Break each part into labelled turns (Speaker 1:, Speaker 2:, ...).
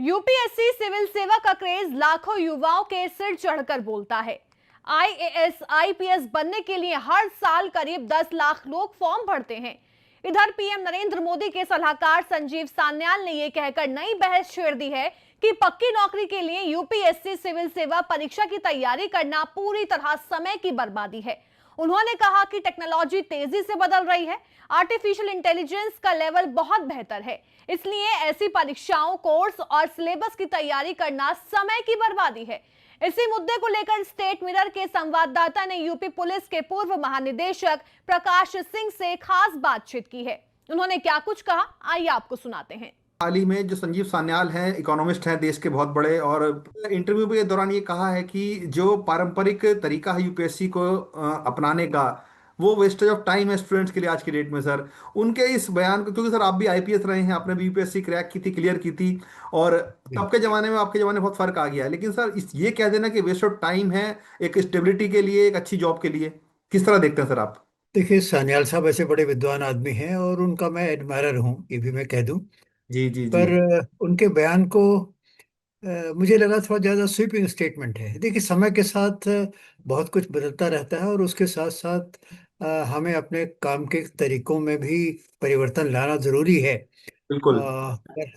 Speaker 1: UPSC civil सेवा का craze लाखों युवाओं के सिर चढ़कर बोलता है। आईएएस आईपीएस बनने के लिए हर साल करीब 10 लाख लोग फॉर्म भरते हैं। इधर पीएम नरेंद्र मोदी के सलाहकार संजीव सान्याल ने यह कहकर नई बहस छेड़ दी है कि पक्की नौकरी के लिए यूपीएससी सिविल सेवा परीक्षा की तैयारी करना पूरी तरह समय की बर्बादी है। उन्होंने कहा कि टेक्नोलॉजी तेजी से बदल रही है, आर्टिफिशियल इंटेलिजेंस का लेवल बहुत बेहतर है, इसलिए ऐसी परीक्षाओं, कोर्स और सिलेबस की तैयारी करना समय की बर्बादी है। इसी मुद्दे को लेकर स्टेट मिरर के संवाददाता ने यूपी पुलिस के पूर्व महानिदेशक प्रकाश सिंह से खास बातचीत की है। उन्होंने क्या कुछ कहा, आइए आपको सुनाते हैं।
Speaker 2: हाल ही में जो संजीव सान्याल हैं, इकोनॉमिस्ट हैं देश के बहुत बड़े, और इंटरव्यू के दौरान ये कहा है कि जो पारंपरिक तरीका है यूपीएससी को अपनाने का, वो वेस्टेज ऑफ टाइम है स्टूडेंट्स के लिए आज की डेट में। सर, उनके इस बयान को, क्योंकि सर आप भी आईपीएस रहे हैं, आपने भी यूपीएससी क्रैक की थी, क्लियर की थी, और तब के जमाने में आपके जमाने में बहुत फर्क आ गया है। लेकिन सर, इस ये कह देना कि वेस्ट ऑफ टाइम है एक स्टेबिलिटी के लिए, एक अच्छी जॉब के लिए, किस तरह देखते हैं सर आप?
Speaker 3: देखिए, सान्याल साहब ऐसे बड़े विद्वान आदमी हैं और उनका मैं एडमायरर हूँ, ये भी मैं कह दूं।
Speaker 2: जी जी जी।
Speaker 3: पर उनके बयान को मुझे लगा थोड़ा ज़्यादा स्वीपिंग स्टेटमेंट है। देखिए, समय के साथ बहुत कुछ बदलता रहता है और उसके साथ साथ हमें अपने काम के तरीकों में भी परिवर्तन लाना ज़रूरी है।
Speaker 2: बिल्कुल।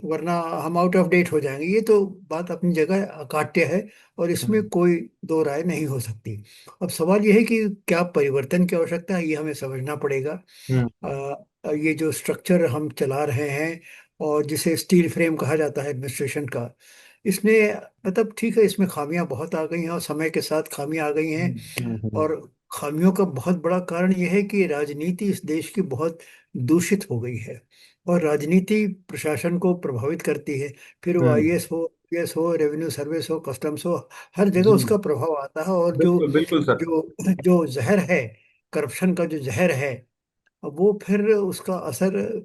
Speaker 3: वरना हम आउट ऑफ डेट हो जाएंगे। ये तो बात अपनी जगह अकाट्य है और इसमें
Speaker 2: हम्म
Speaker 3: कोई दो राय नहीं हो सकती। अब सवाल ये है कि क्या परिवर्तन की आवश्यकता है, ये हमें समझना पड़ेगा।
Speaker 2: हम्म
Speaker 3: ये जो स्ट्रक्चर हम चला रहे हैं और जिसे स्टील फ्रेम कहा जाता है एडमिनिस्ट्रेशन का, इसमें मतलब ठीक है, इसमें खामियां बहुत आ गई हैं और समय के साथ खामियां आ गई हैं।
Speaker 2: हम्म।
Speaker 3: और खामियों का बहुत बड़ा कारण यह है कि राजनीति इस देश की बहुत दूषित हो गई है और राजनीति प्रशासन को प्रभावित करती है। फिर वो
Speaker 2: हम्म।
Speaker 3: आईएएस हो, पीएस हो, रेवेन्यू सर्विस हो, कस्टम्स हो, हर जगह
Speaker 2: जी।
Speaker 3: उसका प्रभाव आता है। और जो
Speaker 2: बिल्कुल बिल्कुल सर।
Speaker 3: जो जो जहर है, करप्शन का जो जहर है, वो फिर उसका असर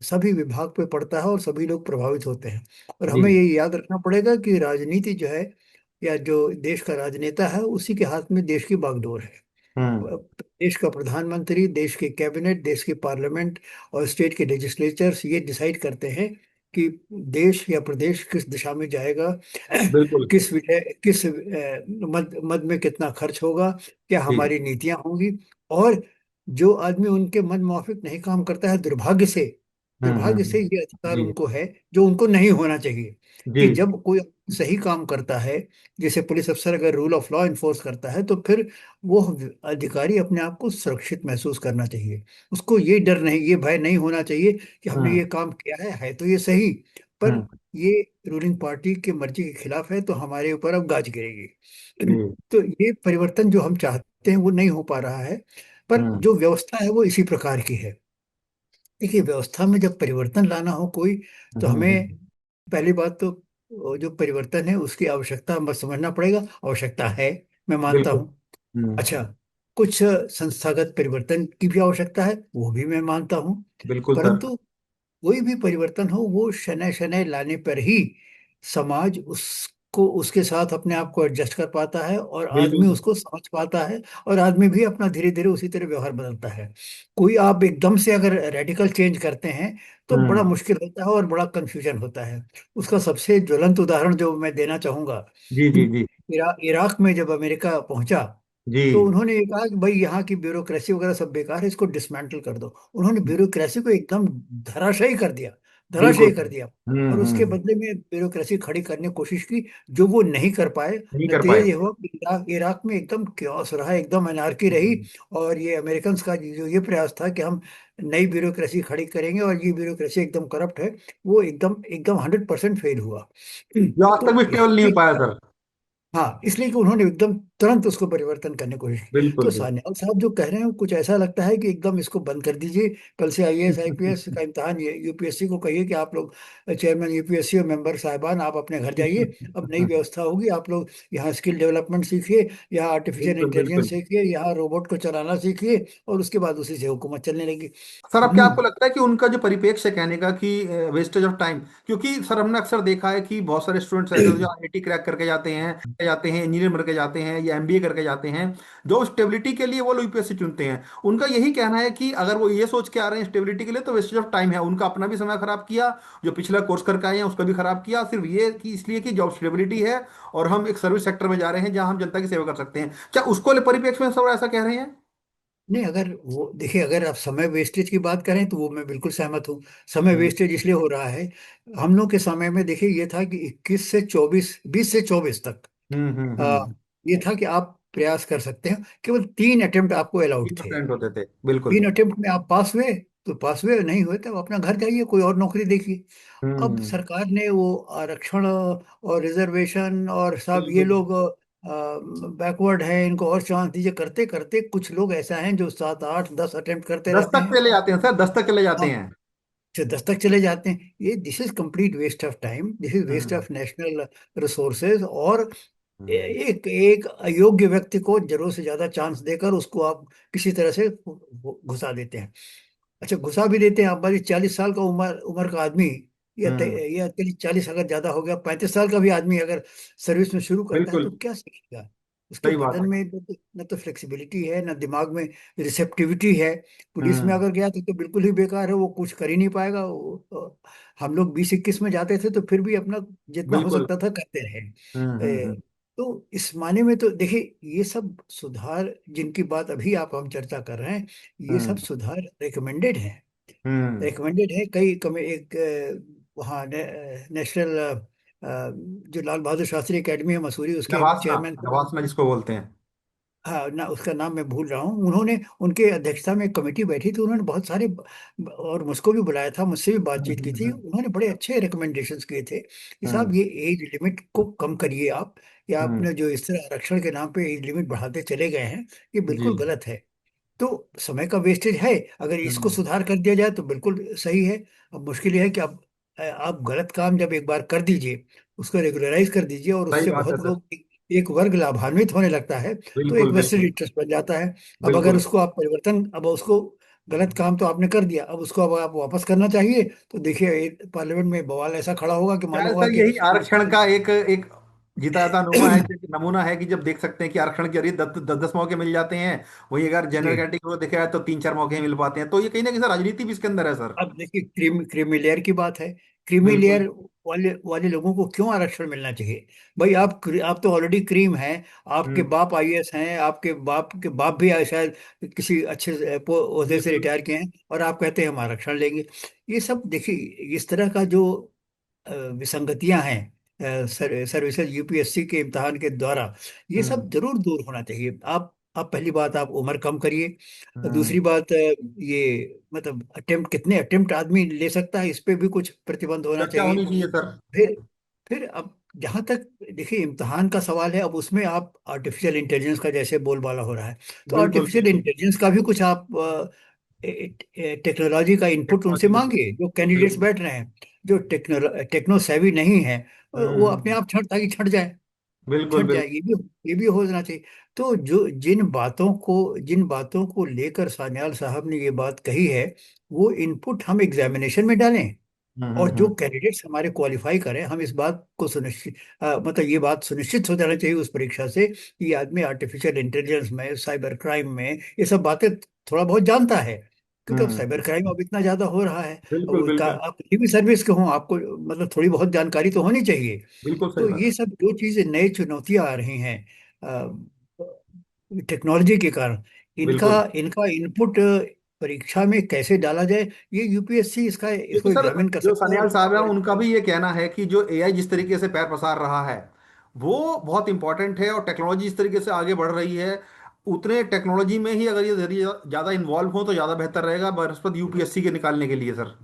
Speaker 3: सभी विभाग पे पड़ता है और सभी लोग प्रभावित होते हैं। और
Speaker 2: जी।
Speaker 3: हमें ये याद रखना पड़ेगा कि राजनीति जो है, या जो देश का राजनेता है, उसी के हाथ में देश की बागडोर है।
Speaker 2: हम्म।
Speaker 3: देश का प्रधानमंत्री, देश के कैबिनेट, देश के पार्लियामेंट और स्टेट के लेजिस्लेचर्स ये डिसाइड करते हैं कि देश या प्रदेश किस दिशा में जाएगा,
Speaker 2: बिल्कुल।
Speaker 3: किस विषय, किस मद मद में कितना खर्च होगा, क्या
Speaker 2: जी।
Speaker 3: हमारी नीतियां होंगी। और जो आदमी उनके मन माफिक नहीं काम करता है, दुर्भाग्य से ये अधिकार
Speaker 2: जी
Speaker 3: उनको है जो उनको नहीं होना चाहिए।
Speaker 2: जी।
Speaker 3: कि जब कोई सही काम करता है, जैसे पुलिस अफसर अगर रूल ऑफ लॉ इन्फोर्स करता है, तो फिर वो अधिकारी अपने आप को सुरक्षित महसूस करना चाहिए। उसको ये डर नहीं, ये भय नहीं होना चाहिए कि हमने
Speaker 2: हम्म
Speaker 3: ये काम किया है तो ये सही, पर
Speaker 2: हम्म।
Speaker 3: ये रूलिंग पार्टी की मर्जी के खिलाफ है तो हमारे ऊपर अब गाज गिरेगी।
Speaker 2: जी।
Speaker 3: तो ये परिवर्तन जो हम चाहते हैं वो नहीं हो पा रहा है। पर
Speaker 2: हम्म
Speaker 3: जो व्यवस्था है वो इसी प्रकार की है। देखिए, व्यवस्था में जब परिवर्तन लाना हो कोई, तो हमें
Speaker 2: हम्म।
Speaker 3: पहली बात तो वो जो परिवर्तन है उसकी आवश्यकता हमें समझना पड़ेगा। आवश्यकता है, मैं मानता
Speaker 2: बिल्कुल।
Speaker 3: हूँ।
Speaker 2: हम्म।
Speaker 3: अच्छा, कुछ संस्थागत परिवर्तन की भी आवश्यकता है, वो भी मैं मानता हूँ।
Speaker 2: बिल्कुल सर।
Speaker 3: परंतु कोई भी परिवर्तन हो, वो शनय शनय लाने पर ही समाज उसको, उसके साथ अपने आप को एडजस्ट कर पाता है और
Speaker 2: बिल्कुल
Speaker 3: आदमी
Speaker 2: सर।
Speaker 3: उसको समझ पाता है और आदमी भी अपना धीरे धीरे उसी तरह व्यवहार बदलता है। कोई आप एकदम से अगर रेडिकल चेंज करते हैं तो बड़ा
Speaker 2: हम्म।
Speaker 3: मुश्किल होता है और बड़ा कंफ्यूजन होता है। उसका सबसे ज्वलंत उदाहरण जो मैं देना चाहूंगा,
Speaker 2: जी जी जी
Speaker 3: इराक में जब अमेरिका पहुंचा,
Speaker 2: जी।
Speaker 3: तो उन्होंने ये कहा कि भाई यहाँ की ब्यूरोक्रेसी वगैरह सब बेकार है, इसको डिसमेंटल कर दो। उन्होंने ब्यूरोक्रेसी को एकदम धराशायी कर दिया,
Speaker 2: बिल्कुल
Speaker 3: धराशायी कर
Speaker 2: सर।
Speaker 3: दिया। और उसके
Speaker 2: हम्म।
Speaker 3: बदले में ब्यूरोक्रेसी खड़ी करने की कोशिश की, जो वो नहीं कर पाए।
Speaker 2: नहीं कर
Speaker 3: नतीजा
Speaker 2: पाए।
Speaker 3: ये हुआ कि इराक में एकदम क्योस रहा, एकदम अनार्की रही।
Speaker 2: हम्म।
Speaker 3: और ये अमेरिकन का जो ये प्रयास था कि हम नई ब्यूरोक्रेसी खड़ी करेंगे और ये ब्यूरोक्रेसी एकदम करप्ट है, वो एकदम एकदम 100% फेल हुआ।
Speaker 2: जो आज तक
Speaker 3: तो
Speaker 2: भी स्टेबल नहीं हो पाया सर।
Speaker 3: हाँ, इसलिए कि उन्होंने एकदम तुरंत उसको परिवर्तन करने की कोशिश की।
Speaker 2: बिल्कुल
Speaker 3: तो
Speaker 2: बिल्कुल।
Speaker 3: सान्याल साहब जो कह रहे हैं, कुछ ऐसा लगता है कि एकदम इसको बंद कर दीजिए, कल से आईएएस आईपीएस का इम्तहान, ये यूपीएससी को कहिए कि आप लोग चेयरमैन यूपीएससी और मेंबर साहिबान, आप अपने घर जाइए। अब नई व्यवस्था होगी, आप लोग यहाँ स्किल डेवलपमेंट सीखिए, यहाँ आर्टिफिशियल
Speaker 2: बिल्कुल
Speaker 3: इंटेलिजेंस
Speaker 2: बिल्कुल।
Speaker 3: सीखिए, यहाँ रोबोट को चलाना सीखिए, और उसके बाद उसी से हुकूमत चलने लगी।
Speaker 2: सर, अब क्या आपको
Speaker 3: हम्म।
Speaker 2: लगता है कि उनका जो परिप्रेक्ष्य है कहने का कि वेस्टेज ऑफ टाइम, क्योंकि सर हमने अक्सर देखा है कि बहुत सारे स्टूडेंट्स ऐसे होते हैं जो आईआईटी क्रैक करके जाते हैं, करके जाते हैं, इंजीनियर बन के जाते हैं या एमबीए करके जाते हैं, जो स्टेबिलिटी के लिए वो लोग यूपीएससी चुनते हैं, उनका यही कहना है कि अगर वो ये सोच के आ रहे हैं स्टेबिलिटी के लिए तो वेस्टेज ऑफ टाइम है, उनका अपना भी समय खराब किया, जो पिछला कोर्स करके आए हैं उसका भी खराब किया, सिर्फ ये कि इसलिए कि जॉब स्टेबिलिटी है और हम एक सर्विस सेक्टर में जा रहे हैं जहां हम जनता की सेवा कर सकते हैं। क्या उसको परिप्रेक्ष्य में सब ऐसा कह रहे हैं?
Speaker 3: नहीं, अगर वो देखिए, अगर आप समय वेस्टेज की बात करें तो वो मैं बिल्कुल सहमत हूँ। समय
Speaker 2: हम्म
Speaker 3: वेस्टेज इसलिए हो रहा है, हम लोग के समय में देखिए ये था कि 21 से 24, 20 से 24 तक आ,
Speaker 2: हम्म।
Speaker 3: ये था कि आप प्रयास कर सकते हैं, केवल 3 अटेम्प्ट आपको अलाउड थे।
Speaker 2: 3% होते थे, बिल्कुल।
Speaker 3: 3 अटेम्प्ट में आप पास हुए तो पास हुए, नहीं हुए तो अपना घर जाइए, कोई और नौकरी देखिए। अब
Speaker 2: हम्म।
Speaker 3: सरकार ने वो आरक्षण और रिजर्वेशन और सब ये
Speaker 2: बिल्कुल।
Speaker 3: लोग बैकवर्ड हैं, इनको और चांस दीजिए करते करते कुछ लोग ऐसा हैं जो 7, 8, 10 अटेम्प्ट करते
Speaker 2: दस
Speaker 3: रहते
Speaker 2: तक
Speaker 3: हैं।
Speaker 2: चले जाते हैं सर, 10 तक चले जाते
Speaker 3: हाँ,
Speaker 2: हैं।
Speaker 3: 10 तक चले जाते हैं। ये this is complete waste of time, this is waste
Speaker 2: hmm
Speaker 3: of national resources. और
Speaker 2: हम्म।
Speaker 3: एक एक अयोग्य व्यक्ति को जरूरत से ज्यादा चांस देकर उसको आप किसी तरह से घुसा देते हैं। अच्छा, घुसा भी देते हैं आप, मान 40 साल का उम्र उम्र का आदमी,
Speaker 2: हम्म।
Speaker 3: या 40, अगर ज्यादा हो गया, 35 साल का भी आदमी अगर सर्विस में शुरू करता है तो
Speaker 2: बिल्कुल।
Speaker 3: क्या सीखेगा? उसके
Speaker 2: सही बात
Speaker 3: बदन
Speaker 2: है।
Speaker 3: में न तो फ्लेक्सिबिलिटी है, न दिमाग में रिसेप्टिविटी है। पुलिस में
Speaker 2: हम्म।
Speaker 3: अगर गया तो बिल्कुल ही बेकार है, वो कुछ कर ही नहीं पाएगा। हम लोग 20, 21 में जाते थे तो फिर भी अपना जितना हो
Speaker 2: बिल्कुल।
Speaker 3: सकता था करते रहे।
Speaker 2: हम्म।
Speaker 3: तो इस माने में तो देखिए, ये सब सुधार जिनकी बात अभी हम चर्चा कर रहे हैं, ये सब
Speaker 2: हम्म
Speaker 3: सुधार रिकमेंडेड है।
Speaker 2: हम्म।
Speaker 3: रिकमेंडेड है कई कम एक वहाँ नेशनल जो लाल बहादुर शास्त्री एकेडमी है मसूरी, उसके
Speaker 2: नवासना,
Speaker 3: चेयरमैन थे।
Speaker 2: नवासना जिसको बोलते हैं।
Speaker 3: हाँ ना, उसका नाम मैं भूल रहा हूँ। उन्होंने, उनके अध्यक्षता में एक कमेटी बैठी थी, उन्होंने बहुत सारे, और मुझको भी बुलाया था, मुझसे भी बातचीत की थी,
Speaker 2: हम्म।
Speaker 3: उन्होंने बड़े अच्छे रिकमेंडेशंस किए थे कि
Speaker 2: हम्म
Speaker 3: साहब ये एज लिमिट को कम करिए आप, या
Speaker 2: हम्म।
Speaker 3: आपने जो इस तरह आरक्षण के नाम पे एज लिमिट बढ़ाते चले गए हैं, ये
Speaker 2: जी।
Speaker 3: बिल्कुल गलत है। तो समय का वेस्टेज है, अगर इसको
Speaker 2: हम्म।
Speaker 3: सुधार कर दिया जाए तो बिल्कुल सही है। अब मुश्किल ये है कि आप गलत काम जब एक बार कर दीजिए, उसको रेगुलराइज कर दीजिए और
Speaker 2: सही
Speaker 3: उससे
Speaker 2: बात है
Speaker 3: बहुत
Speaker 2: सर।
Speaker 3: लोग, एक वर्ग लाभान्वित होने लगता है, तो एक
Speaker 2: बिल्कुल
Speaker 3: वेस्टेड
Speaker 2: बिल्कुल।
Speaker 3: इंटरेस्ट बन जाता है। अब अगर
Speaker 2: बिल्कुल।
Speaker 3: उसको आप परिवर्तन, अब उसको, गलत काम तो आपने कर दिया, अब उसको अब आप वापस करना चाहिए, तो देखिए पार्लियामेंट में बवाल ऐसा खड़ा होगा कि मालूम
Speaker 2: शायद
Speaker 3: होगा
Speaker 2: सर
Speaker 3: कि
Speaker 2: यही आरक्षण का एक एक जिताता नमूना है कि जब देख सकते हैं कि आरक्षण के जरिए 10 10 मौके मिल जाते हैं, वही अगर
Speaker 3: जी।
Speaker 2: जनरल कैटेगरी को देखा जाए तो 3 4 मौके ही मिल पाते हैं, तो ये कहीं ना कहीं सर राजनीति भी इसके अंदर है सर।
Speaker 3: अब देखिए, क्रीमी लेयर की बात है। क्रीमी
Speaker 2: बिल्कुल।
Speaker 3: लेयर वाले वाले लोगों को क्यों आरक्षण मिलना चाहिए? भाई आप तो ऑलरेडी क्रीम हैं। आपके
Speaker 2: हम्म।
Speaker 3: बाप आईएएस हैं, आपके बाप के बाप भी शायद किसी अच्छे ओहदे से
Speaker 2: बिल्कुल।
Speaker 3: रिटायर किए हैं, और आप कहते हैं हम आरक्षण लेंगे। ये सब देखिए, इस तरह का जो विसंगतियां हैं सर्विसेज यूपीएससी के इम्तिहान के द्वारा, ये सब
Speaker 2: हम्म
Speaker 3: जरूर दूर होना चाहिए। आप पहली बात, आप उम्र कम करिए।
Speaker 2: हम्म।
Speaker 3: दूसरी बात, ये मतलब अटेम्प्ट, कितने अटेम्प्ट आदमी ले सकता है, इस पे भी कुछ प्रतिबंध होना
Speaker 2: चर्चा
Speaker 3: चाहिए।
Speaker 2: होनी चाहिए सर।
Speaker 3: फिर फिर अब जहां तक देखिए इम्तिहान का सवाल है, अब उसमें आप आर्टिफिशियल इंटेलिजेंस का जैसे बोलबाला हो रहा है, तो
Speaker 2: बिल्कुल
Speaker 3: आर्टिफिशियल
Speaker 2: बिल्कुल।
Speaker 3: इंटेलिजेंस का भी कुछ आप टेक्नोलॉजी का इनपुट उनसे
Speaker 2: टेक्नोलॉजी को।
Speaker 3: मांगिए, जो कैंडिडेट्स
Speaker 2: बिल्कुल।
Speaker 3: बैठ रहे हैं, जो टेक्नो सेवी नहीं है, वो अपने
Speaker 2: हम्म।
Speaker 3: आप छट ताकि छट जाए,
Speaker 2: बिल्कुल
Speaker 3: छट
Speaker 2: बिल्कुल।
Speaker 3: जाए, ये भी होना चाहिए। तो जो जिन बातों को लेकर सान्याल साहब ने ये बात कही है, वो इनपुट हम एग्जामिनेशन में डालें, और जो
Speaker 2: हम्म।
Speaker 3: कैंडिडेट्स हमारे क्वालिफाई करें, हम इस बात को सुनिश्चित, मतलब ये बात सुनिश्चित हो जाना चाहिए उस परीक्षा से कि ये आदमी आर्टिफिशियल इंटेलिजेंस में, साइबर क्राइम में, ये सब बातें थोड़ा बहुत जानता है। क्योंकि अब साइबर
Speaker 2: हम्म।
Speaker 3: क्राइम अब इतना ज्यादा हो रहा है। अब
Speaker 2: बिल्कुल बिल्कुल।
Speaker 3: आप किसी भी सर्विस के हों, आपको मतलब थोड़ी बहुत जानकारी तो होनी चाहिए।
Speaker 2: बिल्कुल सही
Speaker 3: तो
Speaker 2: बात
Speaker 3: ये
Speaker 2: है।
Speaker 3: सब जो चीजें, नई चुनौतियां आ रही हैं टेक्नोलॉजी के कारण, इनका
Speaker 2: बिल्कुल।
Speaker 3: इनका इनपुट परीक्षा में कैसे डाला जाए, ये यूपीएससी
Speaker 2: क्योंकि
Speaker 3: इसको
Speaker 2: सर
Speaker 3: एग्जामिन कर
Speaker 2: जो
Speaker 3: सकता है।
Speaker 2: सान्याल साहब है
Speaker 3: और
Speaker 2: उनका भी ये कहना है कि जो एआई जिस तरीके से पैर पसार रहा है वो बहुत इंपॉर्टेंट है, और टेक्नोलॉजी इस तरीके से आगे बढ़ रही है, उतने टेक्नोलॉजी में ही अगर ये जरिए ज्यादा इन्वॉल्व हो तो ज्यादा बेहतर रहेगा बृहस्पति यूपीएससी के निकालने के लिए सर।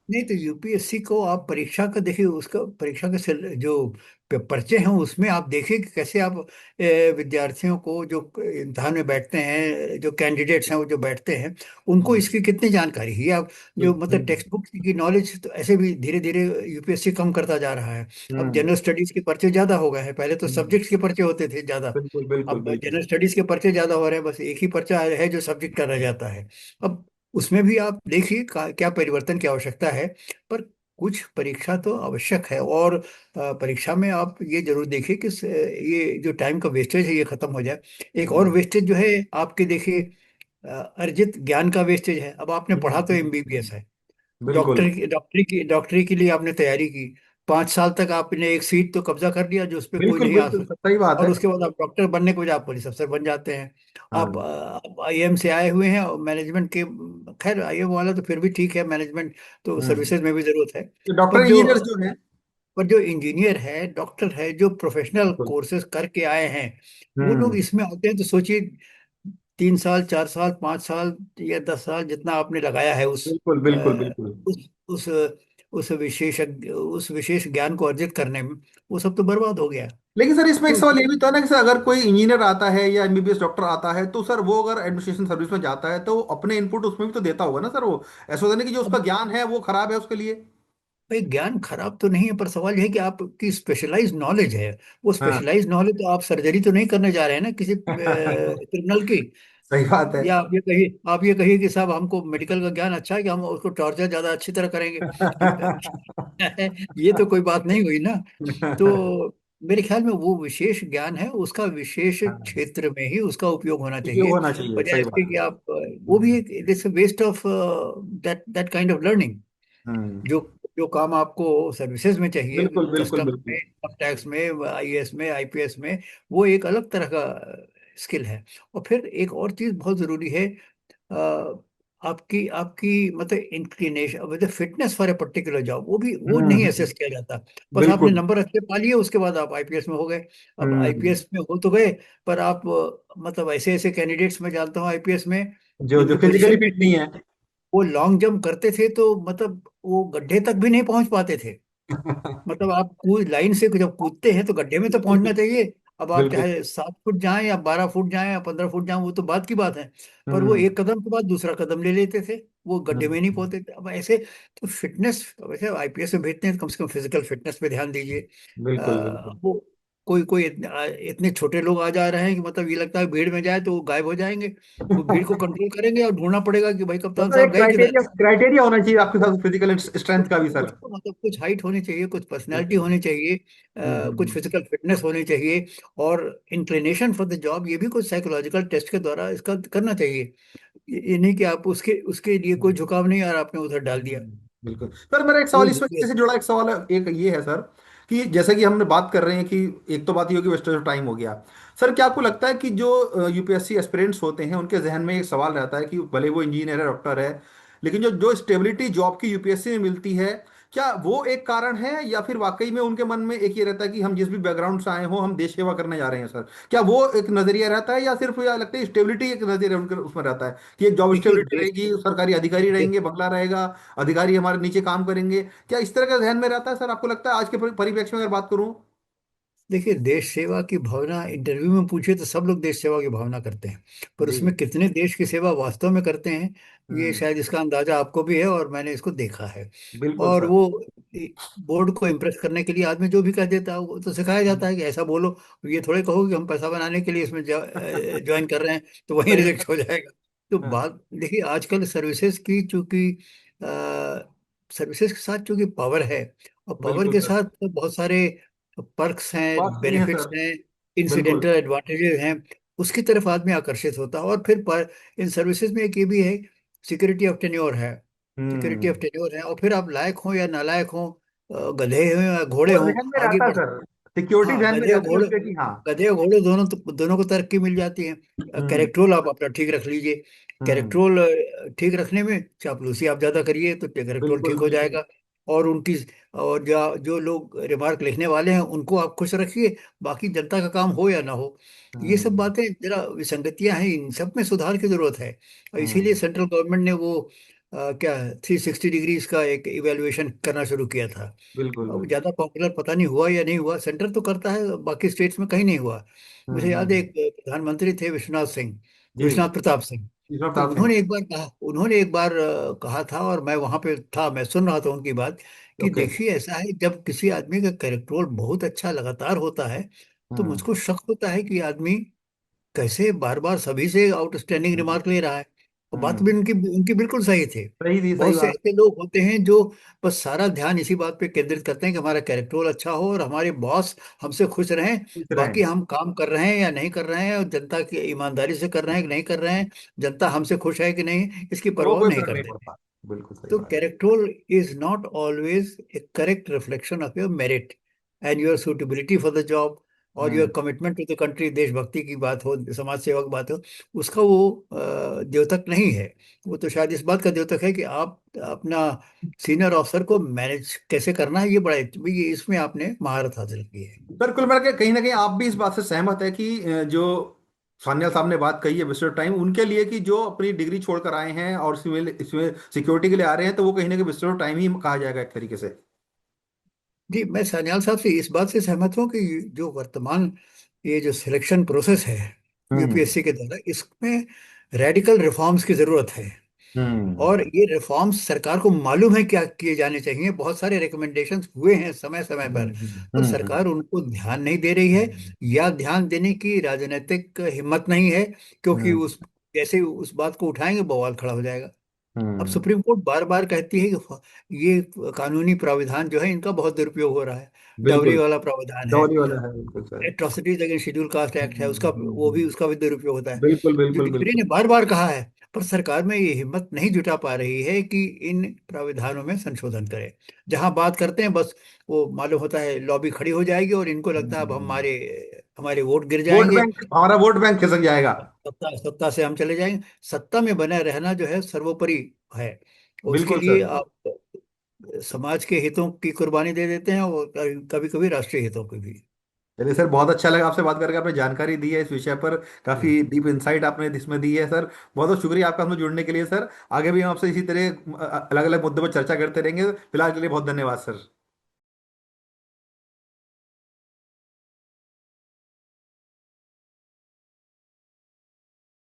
Speaker 3: नहीं, तो यूपीएससी को आप परीक्षा का देखिए, उसका परीक्षा के जो पर्चे हैं उसमें आप देखिए कि कैसे आप विद्यार्थियों को जो इम्तिहान में बैठते हैं, जो कैंडिडेट्स हैं वो जो बैठते हैं, उनको
Speaker 2: हम्म
Speaker 3: इसकी कितनी जानकारी है। आप जो मतलब
Speaker 2: हम्म
Speaker 3: टेक्स्ट बुक की नॉलेज तो ऐसे भी धीरे धीरे यूपीएससी कम करता जा रहा है। अब
Speaker 2: हम्म
Speaker 3: जनरल स्टडीज के पर्चे ज्यादा हो गए हैं, पहले तो
Speaker 2: हम्म।
Speaker 3: सब्जेक्ट्स के पर्चे होते थे ज्यादा।
Speaker 2: बिल्कुल बिल्कुल
Speaker 3: अब
Speaker 2: बिल्कुल।
Speaker 3: जनरल स्टडीज के पर्चे ज्यादा हो रहे हैं, बस एक ही पर्चा है जो सब्जेक्ट का रह जाता है। अब उसमें भी आप देखिए क्या परिवर्तन की आवश्यकता है। पर कुछ परीक्षा तो आवश्यक है, और परीक्षा में आप ये जरूर देखिए कि ये जो टाइम का वेस्टेज है ये खत्म हो जाए। एक और
Speaker 2: हम्म,
Speaker 3: वेस्टेज जो है आपके, देखिए, अर्जित ज्ञान का वेस्टेज है। अब आपने पढ़ा तो
Speaker 2: हम्म,
Speaker 3: एमबीबीएस है,
Speaker 2: बिल्कुल
Speaker 3: डॉक्टरी के लिए आपने तैयारी की, 5 साल तक आपने एक सीट तो कब्जा कर लिया जो उस पर कोई
Speaker 2: बिल्कुल
Speaker 3: नहीं आ
Speaker 2: बिल्कुल
Speaker 3: सकता,
Speaker 2: सही बात
Speaker 3: और
Speaker 2: है।
Speaker 3: उसके बाद आप डॉक्टर बनने के बजाय आप पुलिस अफसर बन जाते हैं। आप
Speaker 2: हाँ।
Speaker 3: आईएएम से आए हुए हैं, और मैनेजमेंट के, खैर आईएएम वाला तो फिर भी ठीक है, मैनेजमेंट तो
Speaker 2: हम्म।
Speaker 3: सर्विसेज में भी जरूरत है।
Speaker 2: तो डॉक्टर
Speaker 3: पर जो
Speaker 2: इंजीनियर्स जो हैं।
Speaker 3: पर जो इंजीनियर है, डॉक्टर है, जो प्रोफेशनल
Speaker 2: बिल्कुल।
Speaker 3: कोर्सेज करके आए हैं, वो लोग
Speaker 2: हम्म।
Speaker 3: इसमें आते हैं तो सोचिए, 3 साल, 4 साल, 5 साल या 10 साल जितना आपने लगाया है
Speaker 2: बिल्कुल बिल्कुल बिल्कुल।
Speaker 3: उस उस विशेष ज्ञान को अर्जित करने में, वो सब तो बर्बाद हो गया।
Speaker 2: लेकिन सर इसमें एक
Speaker 3: तो
Speaker 2: सवाल ये भी तो है ना कि सर अगर कोई इंजीनियर आता है या एमबीबीएस डॉक्टर आता है तो सर वो अगर एडमिनिस्ट्रेशन सर्विस में जाता है तो वो अपने इनपुट उसमें भी तो देता होगा ना सर। वो ऐसा होता नहीं कि जो उसका
Speaker 3: अब
Speaker 2: ज्ञान है वो खराब है उसके लिए।
Speaker 3: भाई, ज्ञान खराब तो नहीं है, पर सवाल यह है कि आपकी स्पेशलाइज नॉलेज है। वो
Speaker 2: हाँ।
Speaker 3: स्पेशलाइज नॉलेज तो आप सर्जरी तो नहीं करने जा रहे हैं ना किसी क्रिमिनल की।
Speaker 2: सही बात है।
Speaker 3: या आप ये कहिए कि साहब हमको मेडिकल का ज्ञान अच्छा है कि हम उसको टॉर्चर ज्यादा अच्छी तरह करेंगे। ये तो कोई बात नहीं हुई ना। तो मेरे ख्याल में वो विशेष ज्ञान है, उसका विशेष
Speaker 2: हाँ,
Speaker 3: क्षेत्र में ही उसका उपयोग होना
Speaker 2: उपयोग
Speaker 3: चाहिए,
Speaker 2: होना चाहिए,
Speaker 3: बजाय
Speaker 2: सही
Speaker 3: इसके
Speaker 2: बात
Speaker 3: कि
Speaker 2: है।
Speaker 3: आप वो भी
Speaker 2: हम्म।
Speaker 3: एक it's waste of that that kind of learning.
Speaker 2: हम्म,
Speaker 3: जो जो काम आपको सर्विसेज में चाहिए,
Speaker 2: बिल्कुल बिल्कुल
Speaker 3: कस्टम में,
Speaker 2: बिल्कुल।
Speaker 3: इनकम टैक्स में, आईएएस में, आईपीएस में, वो एक अलग तरह का स्किल है। और फिर एक और चीज बहुत जरूरी है, अ, आपकी आपकी मतलब इंक्लिनेशन, मतलब fitness for a particular job, वो नहीं
Speaker 2: हम्म,
Speaker 3: असेस किया जाता। बस आपने
Speaker 2: बिल्कुल।
Speaker 3: नंबर अच्छे पा लिए, उसके बाद आप आईपीएस में हो गए। अब
Speaker 2: हम्म।
Speaker 3: आईपीएस में हो तो गए, पर आप मतलब ऐसे ऐसे कैंडिडेट्स में जानता हूँ आईपीएस में,
Speaker 2: जो जो
Speaker 3: जिनकी
Speaker 2: फिजिकली
Speaker 3: पोजीशन में
Speaker 2: फिट
Speaker 3: थी,
Speaker 2: नहीं है।
Speaker 3: वो लॉन्ग जंप करते थे तो मतलब वो गड्ढे तक भी नहीं पहुंच पाते थे। मतलब आप कूद लाइन से जब कूदते हैं तो गड्ढे में तो पहुंचना चाहिए। अब आप
Speaker 2: बिल्कुल।
Speaker 3: चाहे 7 फुट जाएं या 12 फुट जाएं या 15 फुट जाएं, वो तो बात की बात है। पर वो
Speaker 2: हम्म।
Speaker 3: एक कदम के बाद दूसरा कदम ले लेते थे, वो गड्ढे में नहीं
Speaker 2: हम्म,
Speaker 3: पहुंचते थे। अब ऐसे तो फिटनेस, वैसे आईपीएस में भेजते हैं तो कम से कम फिजिकल फिटनेस पे ध्यान दीजिए।
Speaker 2: बिल्कुल बिल्कुल।
Speaker 3: वो कोई कोई इतने छोटे लोग आ जा रहे हैं कि मतलब ये लगता है भीड़ में जाए तो वो गायब हो जाएंगे। वो भीड़ को कंट्रोल करेंगे और ढूंढना पड़ेगा कि भाई कप्तान
Speaker 2: मतलब
Speaker 3: साहब
Speaker 2: एक
Speaker 3: गए किधर।
Speaker 2: क्राइटेरिया क्राइटेरिया होना चाहिए आपके साथ फिजिकल स्ट्रेंथ का भी सर।
Speaker 3: कुछ तो मतलब कुछ हाइट होनी चाहिए, कुछ पर्सनैलिटी
Speaker 2: बिल्कुल।
Speaker 3: होनी चाहिए, कुछ
Speaker 2: हम्म।
Speaker 3: फिजिकल फिटनेस होनी चाहिए, और इंक्लिनेशन फॉर द जॉब, ये भी कुछ साइकोलॉजिकल टेस्ट के द्वारा इसका करना चाहिए। ये नहीं कि आप उसके उसके लिए कोई झुकाव नहीं और आपने उधर डाल दिया।
Speaker 2: बिल्कुल सर मेरा एक
Speaker 3: वो
Speaker 2: सवाल इसमें
Speaker 3: जरूरी
Speaker 2: इसी
Speaker 3: है।
Speaker 2: से जुड़ा एक सवाल है। एक ये है सर कि जैसे कि हमने बात कर रहे हैं कि एक तो बात ये होगी वेस्टेज ऑफ टाइम हो गया। सर क्या आपको लगता है कि जो यूपीएससी एस्पिरेंट्स होते हैं उनके जहन में एक सवाल रहता है कि भले वो इंजीनियर है डॉक्टर है लेकिन जो जो स्टेबिलिटी जॉब की यूपीएससी में मिलती है क्या वो एक कारण है या फिर वाकई में उनके मन में एक ये रहता है कि हम जिस भी बैकग्राउंड से आए हो हम देश सेवा करने जा रहे हैं सर। क्या वो एक नजरिया रहता है या सिर्फ या लगता है स्टेबिलिटी एक नजरिया उनके उसमें रहता है कि एक जॉब
Speaker 3: देखिए
Speaker 2: स्टेबिलिटी रहेगी सरकारी अधिकारी रहेंगे बंगला रहेगा अधिकारी हमारे नीचे काम करेंगे। क्या इस तरह का ध्यान में रहता है सर आपको लगता है आज के परिप्रेक्ष्य में अगर बात करूं।
Speaker 3: देखिए, देश सेवा की भावना इंटरव्यू में पूछे तो सब लोग देश सेवा की भावना करते हैं, पर
Speaker 2: जी।
Speaker 3: उसमें कितने देश की सेवा वास्तव में करते हैं, ये
Speaker 2: हम्म।
Speaker 3: शायद इसका अंदाजा आपको भी है और मैंने इसको देखा है।
Speaker 2: बिल्कुल
Speaker 3: और
Speaker 2: सर।
Speaker 3: वो बोर्ड को इम्प्रेस करने के लिए आदमी जो भी कह देता है वो तो सिखाया जाता है कि ऐसा बोलो। ये थोड़े कहो कि हम पैसा बनाने के लिए इसमें ज्वाइन कर रहे हैं, तो वहीं
Speaker 2: सही
Speaker 3: रिजेक्ट
Speaker 2: बात।
Speaker 3: हो जाएगा। तो
Speaker 2: हाँ,
Speaker 3: बात देखिए, आजकल सर्विसेज की चूंकि सर्विसेज के साथ चूंकि पावर है, और पावर
Speaker 2: बिल्कुल
Speaker 3: के
Speaker 2: सर।
Speaker 3: साथ तो बहुत सारे पर्क्स
Speaker 2: बात
Speaker 3: हैं,
Speaker 2: भी है
Speaker 3: बेनिफिट्स
Speaker 2: सर।
Speaker 3: हैं,
Speaker 2: बिल्कुल।
Speaker 3: इंसिडेंटल एडवांटेजेस हैं, उसकी तरफ आदमी आकर्षित होता है। और फिर इन सर्विसेज में एक ये भी है, सिक्योरिटी ऑफ टेन्योर है। Security of
Speaker 2: hmm.
Speaker 3: टेन्योर है, और फिर आप लायक हो या नालायक हो, गधे हो या घोड़े
Speaker 2: वो
Speaker 3: हो,
Speaker 2: जहन में
Speaker 3: आगे
Speaker 2: रहता है
Speaker 3: बढ़।
Speaker 2: सर। सिक्योरिटी
Speaker 3: हाँ,
Speaker 2: जहन में रहती है उसके कि हाँ।
Speaker 3: गधे और घोड़े दोनों को तरक्की मिल जाती है।
Speaker 2: हम्म।
Speaker 3: कैरेक्टरोल आप अपना ठीक रख लीजिए।
Speaker 2: हम्म।
Speaker 3: कैरेक्टरोल ठीक रखने में चापलूसी आप ज्यादा करिए तो कैरेक्टरोल
Speaker 2: बिल्कुल
Speaker 3: ठीक हो
Speaker 2: बिल्कुल।
Speaker 3: जाएगा। और उनकी और जो जो लोग रिमार्क लिखने वाले हैं उनको आप खुश रखिए, बाकी जनता का काम हो या ना हो। ये सब
Speaker 2: हम्म।
Speaker 3: बातें जरा विसंगतियां हैं, इन सब में सुधार की जरूरत है। और इसीलिए
Speaker 2: हम्म।
Speaker 3: सेंट्रल गवर्नमेंट ने वो क्या 360 डिग्रीज का एक इवेलुएशन करना शुरू किया था।
Speaker 2: बिल्कुल
Speaker 3: अब
Speaker 2: बिल्कुल।
Speaker 3: ज्यादा पॉपुलर पता नहीं हुआ या नहीं हुआ, सेंटर तो करता है, बाकी स्टेट्स में कहीं नहीं हुआ। मुझे याद है
Speaker 2: हम्म।
Speaker 3: एक प्रधानमंत्री थे, विश्वनाथ सिंह,
Speaker 2: जी।
Speaker 3: विश्वनाथ प्रताप सिंह।
Speaker 2: ईश्वर
Speaker 3: तो
Speaker 2: प्रताप सिंह।
Speaker 3: उन्होंने एक बार कहा था, और मैं वहां पे था, मैं सुन रहा था उनकी बात, कि
Speaker 2: ओके।
Speaker 3: देखिए ऐसा है, जब किसी आदमी का कैरेक्टर बहुत अच्छा लगातार होता है, तो
Speaker 2: हम्म।
Speaker 3: मुझको शक होता है कि आदमी कैसे बार बार सभी से आउटस्टैंडिंग रिमार्क ले रहा है। और बात भी उनकी उनकी बिल्कुल सही थी।
Speaker 2: सही थी, सही
Speaker 3: बहुत से
Speaker 2: बात।
Speaker 3: ऐसे लोग होते हैं जो बस सारा ध्यान इसी बात पे केंद्रित करते हैं कि हमारा कैरेक्टर अच्छा हो और हमारे बॉस हमसे खुश रहें।
Speaker 2: पूछ रहे
Speaker 3: बाकी
Speaker 2: हैं।
Speaker 3: हम काम कर रहे हैं या नहीं कर रहे हैं, और जनता की ईमानदारी से कर रहे हैं कि नहीं कर रहे हैं, जनता हमसे खुश है कि नहीं, इसकी
Speaker 2: वो
Speaker 3: परवाह
Speaker 2: कोई
Speaker 3: नहीं
Speaker 2: फर्क नहीं
Speaker 3: करते।
Speaker 2: पड़ता। बिल्कुल सही
Speaker 3: तो
Speaker 2: बात।
Speaker 3: Character is not always a correct reflection of your merit and your suitability for the job, और your
Speaker 2: hmm.
Speaker 3: Commitment to the country. देशभक्ति की बात हो, समाज सेवा की बात हो, उसका वो द्योतक नहीं है। वो तो शायद इस बात का द्योतक है कि आप अपना सीनियर ऑफिसर को मैनेज कैसे करना है, ये इसमें आपने महारत हासिल की है।
Speaker 2: सर कुल मिला के कहीं ना कहीं आप भी इस बात से सहमत है कि जो सान्याल साहब ने बात कही है विस्टर टाइम उनके लिए, कि जो अपनी डिग्री छोड़कर आए हैं और इसमें इसमें सिक्योरिटी के लिए आ रहे हैं, तो वो कहीं ना कहीं विस्टर टाइम ही कहा जाएगा एक तरीके से।
Speaker 3: जी, मैं सान्याल साहब से इस बात से सहमत हूँ कि जो वर्तमान ये जो सिलेक्शन प्रोसेस है
Speaker 2: हम्म।
Speaker 3: यूपीएससी के द्वारा, इसमें रेडिकल रिफॉर्म्स की जरूरत है। और
Speaker 2: हम्म।
Speaker 3: ये रिफॉर्म्स सरकार को मालूम है क्या किए जाने चाहिए, बहुत सारे रिकमेंडेशंस हुए हैं समय समय पर, पर
Speaker 2: हम्म।
Speaker 3: सरकार उनको ध्यान नहीं दे रही है, या ध्यान देने की राजनीतिक हिम्मत नहीं है, क्योंकि
Speaker 2: हम्म।
Speaker 3: उस जैसे ही उस बात को उठाएंगे बवाल खड़ा हो जाएगा। अब
Speaker 2: हम्म।
Speaker 3: सुप्रीम कोर्ट बार बार कहती है कि ये कानूनी प्राविधान जो है इनका बहुत दुरुपयोग हो रहा है। डाउरी
Speaker 2: बिल्कुल।
Speaker 3: वाला प्रावधान है,
Speaker 2: डॉली वाला है, बिल्कुल sir.
Speaker 3: Atrocities against schedule caste act है, उसका वो भी उसका भी दुरुपयोग होता है।
Speaker 2: बिल्कुल बिल्कुल
Speaker 3: जुडिशरी
Speaker 2: बिल्कुल।
Speaker 3: ने बार बार कहा है, पर सरकार में ये हिम्मत नहीं जुटा पा रही है कि इन प्राविधानों में संशोधन करे। जहां बात करते हैं बस वो मालूम होता है लॉबी खड़ी हो जाएगी, और इनको लगता है अब हमारे हमारे वोट गिर
Speaker 2: वोट
Speaker 3: जाएंगे,
Speaker 2: बैंक, हमारा वोट बैंक खिसक जाएगा।
Speaker 3: सत्ता सत्ता से हम चले जाएंगे। सत्ता में बने रहना जो है सर्वोपरि है, और उसके
Speaker 2: बिल्कुल
Speaker 3: लिए
Speaker 2: सर।
Speaker 3: आप समाज के हितों की कुर्बानी दे देते हैं, और कभी कभी राष्ट्रीय हितों की भी।
Speaker 2: चलिए सर, बहुत अच्छा लगा आपसे बात करके, आपने जानकारी दी है इस विषय पर, काफी डीप इंसाइट आपने इसमें दी है सर। बहुत बहुत शुक्रिया आपका हमसे जुड़ने के लिए सर। आगे भी हम आपसे इसी तरह अलग अलग मुद्दों पर चर्चा करते रहेंगे। फिलहाल के लिए बहुत धन्यवाद सर।